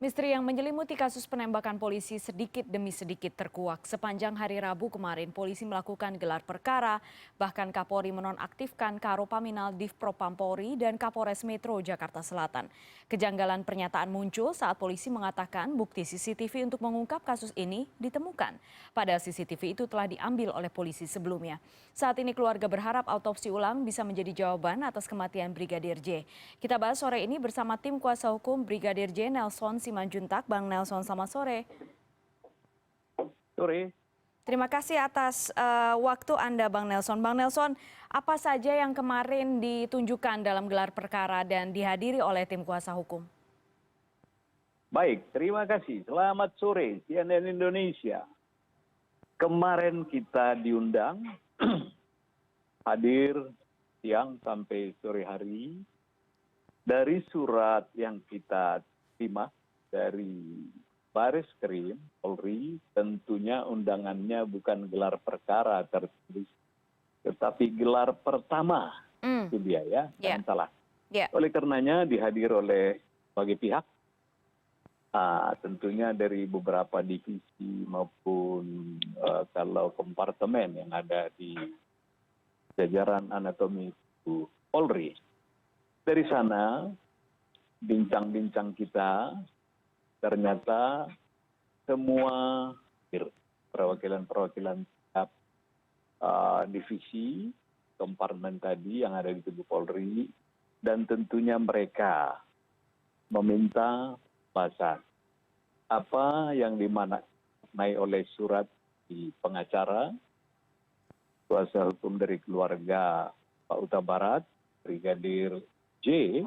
Misteri yang menyelimuti kasus penembakan polisi sedikit demi sedikit terkuak. Sepanjang hari Rabu kemarin, polisi melakukan gelar perkara, bahkan Kapolri menonaktifkan Karopaminal Divpropampori dan Kapolres Metro Jakarta Selatan. Kejanggalan pernyataan muncul saat polisi mengatakan bukti CCTV untuk mengungkap kasus ini ditemukan. Padahal CCTV itu telah diambil oleh polisi sebelumnya. Saat ini keluarga berharap autopsi ulang bisa menjadi jawaban atas kematian Brigadir J. Kita bahas sore ini bersama tim kuasa hukum Brigadir J, Nelson Simanjuntak. Bang Nelson, selamat sore. Sore. Terima kasih atas waktu Anda, Bang Nelson. Bang Nelson, apa saja yang kemarin ditunjukkan dalam gelar perkara dan dihadiri oleh tim kuasa hukum? Baik, terima kasih. Selamat sore, CNN Indonesia. Kemarin kita diundang hadir siang sampai sore hari. Dari surat yang kita terima dari Bareskrim Polri, tentunya undangannya bukan gelar perkara tertulis, tetapi gelar pertama. Itu dia ya, jangan salah. Oleh karenanya dihadir oleh berbagai pihak, tentunya dari beberapa divisi maupun kalau kompartemen yang ada di jajaran anatomi Polri. Dari sana, bincang-bincang kita, ternyata semua perwakilan-perwakilan divisi kompartemen tadi yang ada di tubuh Polri, dan tentunya mereka meminta bahasan apa yang dimaknai oleh surat di pengacara kuasa hukum dari keluarga Pak Huta Barat, Brigadir J.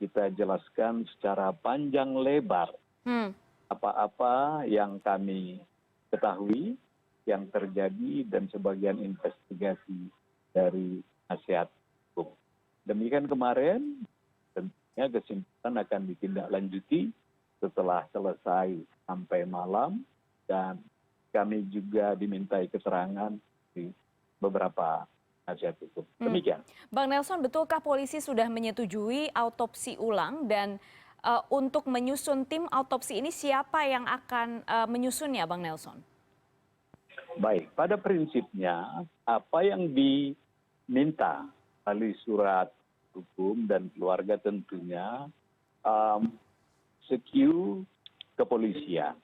Kita jelaskan secara panjang lebar apa-apa yang kami ketahui yang terjadi dan sebagian investigasi dari nasihat hukum. Demikian kemarin, tentunya kesimpulan akan ditindaklanjuti setelah selesai sampai malam, dan kami juga dimintai keterangan di beberapa nasihat hukum. Demikian. Bang Nelson, betulkah polisi sudah menyetujui autopsi ulang, dan untuk menyusun tim autopsi ini siapa yang akan menyusunnya, Bang Nelson? Baik, pada prinsipnya apa yang diminta melalui surat hukum dan keluarga tentunya sekiu kepolisian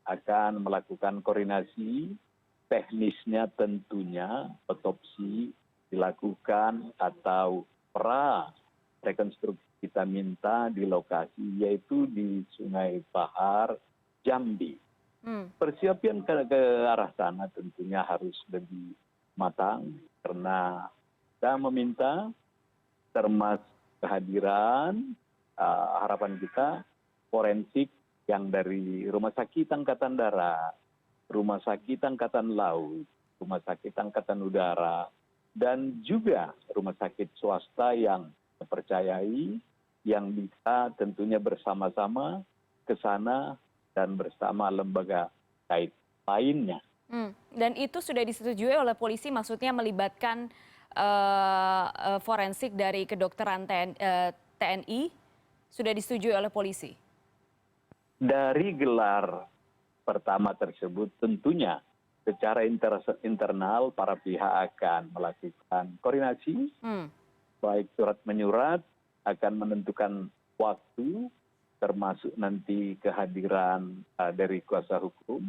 akan melakukan koordinasi teknisnya, tentunya otopsi dilakukan atau pra rekonstruksi kita minta di lokasi, yaitu di Sungai Bahar, Jambi. Persiapan ke arah sana tentunya harus lebih matang, karena kita meminta termasuk kehadiran harapan kita forensik yang dari Rumah Sakit Angkatan Darat, Rumah Sakit Angkatan Laut, Rumah Sakit Angkatan Udara, dan juga rumah sakit swasta yang dipercayai, yang bisa tentunya bersama-sama ke sana dan bersama lembaga terkait lainnya. Dan itu sudah disetujui oleh polisi, maksudnya melibatkan forensik dari kedokteran TNI, sudah disetujui oleh polisi? Dari gelar pertama tersebut tentunya secara internal para pihak akan melakukan koordinasi, baik surat menyurat, akan menentukan waktu, termasuk nanti kehadiran dari kuasa hukum,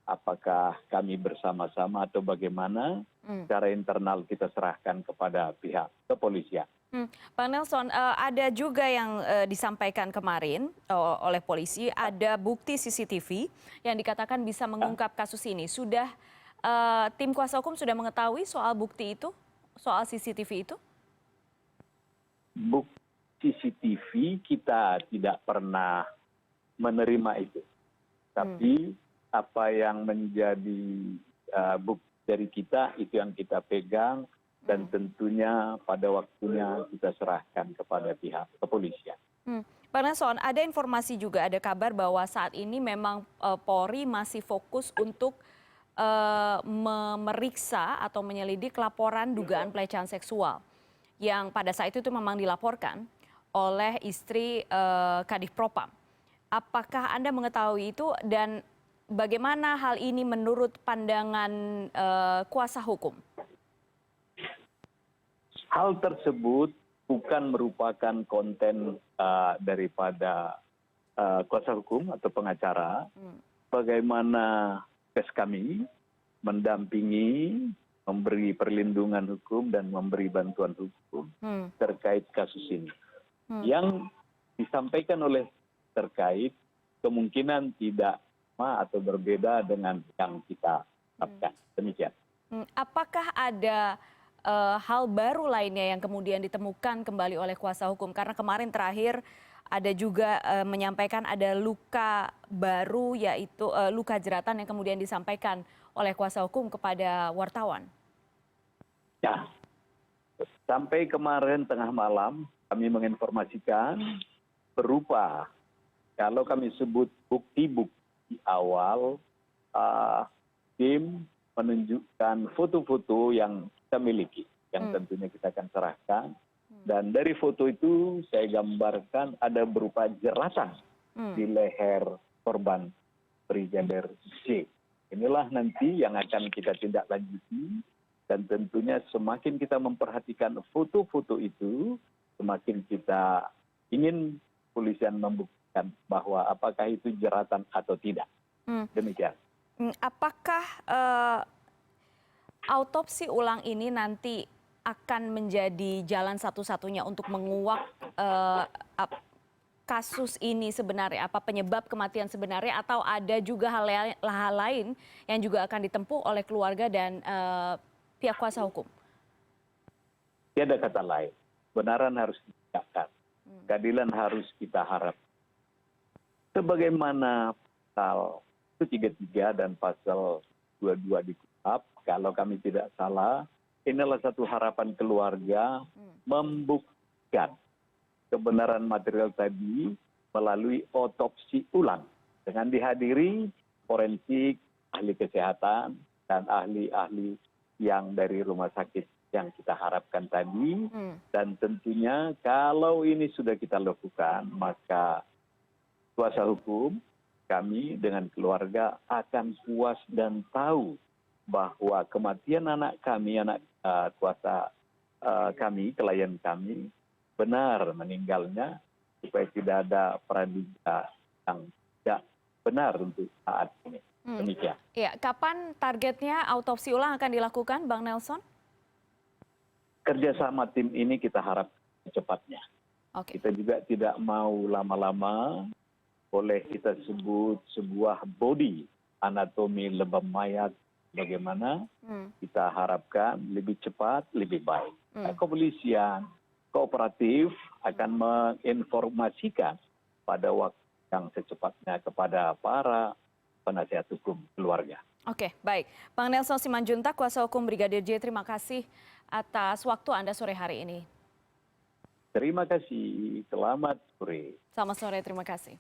apakah kami bersama-sama atau bagaimana. Secara internal kita serahkan kepada pihak kepolisian. Bang Nelson, ada juga yang disampaikan kemarin oleh polisi, ada bukti CCTV yang dikatakan bisa mengungkap kasus ini. Sudah tim kuasa hukum sudah mengetahui soal bukti itu, soal CCTV itu? Bukti CCTV kita tidak pernah menerima itu. Tapi apa yang menjadi bukti dari kita, itu yang kita pegang. Dan tentunya pada waktunya kita serahkan kepada pihak kepolisian. Pak Nelson, ada informasi juga, ada kabar bahwa saat ini memang Polri masih fokus untuk memeriksa atau menyelidik laporan dugaan pelecehan seksual yang pada saat itu memang dilaporkan oleh istri Kadif Propam. Apakah Anda mengetahui itu dan bagaimana hal ini menurut pandangan kuasa hukum? Hal tersebut bukan merupakan konten daripada kuasa hukum atau pengacara. Bagaimana kes kami mendampingi, memberi perlindungan hukum dan memberi bantuan hukum terkait kasus ini. Yang disampaikan oleh terkait kemungkinan tidak sama atau berbeda dengan yang kita harapkan. Demikian. Apakah ada hal baru lainnya yang kemudian ditemukan kembali oleh kuasa hukum? Karena kemarin terakhir ada juga menyampaikan ada luka baru, yaitu luka jeratan yang kemudian disampaikan oleh kuasa hukum kepada wartawan. Ya, sampai kemarin tengah malam kami menginformasikan berupa, kalau kami sebut bukti-bukti awal, tim menunjukkan foto-foto yang kita miliki, yang tentunya kita akan serahkan. Dan dari foto itu saya gambarkan ada berupa jeratan di leher korban Brigadir J. Inilah nanti yang akan kita tindak lanjuti, dan tentunya semakin kita memperhatikan foto-foto itu, semakin kita ingin polisian membuktikan bahwa apakah itu jeratan atau tidak. Demikian. Apakah autopsi ulang ini nanti akan menjadi jalan satu-satunya untuk menguak kasus ini sebenarnya, apa penyebab kematian sebenarnya, atau ada juga hal lain yang juga akan ditempuh oleh keluarga dan pihak kuasa hukum? Tiada kata lain, kebenaran harus ditegakkan, keadilan harus kita harap. Sebagaimana pasal 133 dan pasal 22 di KUHP, kalau kami tidak salah, inilah satu harapan keluarga membuktikan kebenaran material tadi melalui otopsi ulang dengan dihadiri forensik, ahli kesehatan, dan ahli-ahli yang dari rumah sakit yang kita harapkan tadi. Dan tentunya kalau ini sudah kita lakukan, maka kuasa hukum kami dengan keluarga akan puas dan tahu bahwa kematian anak kami, anak kuasa kami, klien kami, benar meninggalnya, supaya tidak ada praduga yang tidak benar untuk saat ini. Demikian. Ya, kapan targetnya autopsi ulang akan dilakukan, Bang Nelson? Kerjasama tim ini kita harap secepatnya. Kita juga tidak mau lama-lama, boleh kita sebut sebuah body anatomi lebam mayat bagaimana, kita harapkan lebih cepat, lebih baik. Kepolisian kooperatif akan menginformasikan pada waktu yang secepatnya kepada para penasihat hukum keluarga. Oke, baik. Bang Nelson Simanjuntak, kuasa hukum Brigadir J, terima kasih atas waktu Anda sore hari ini. Terima kasih, selamat sore. Selamat sore, terima kasih.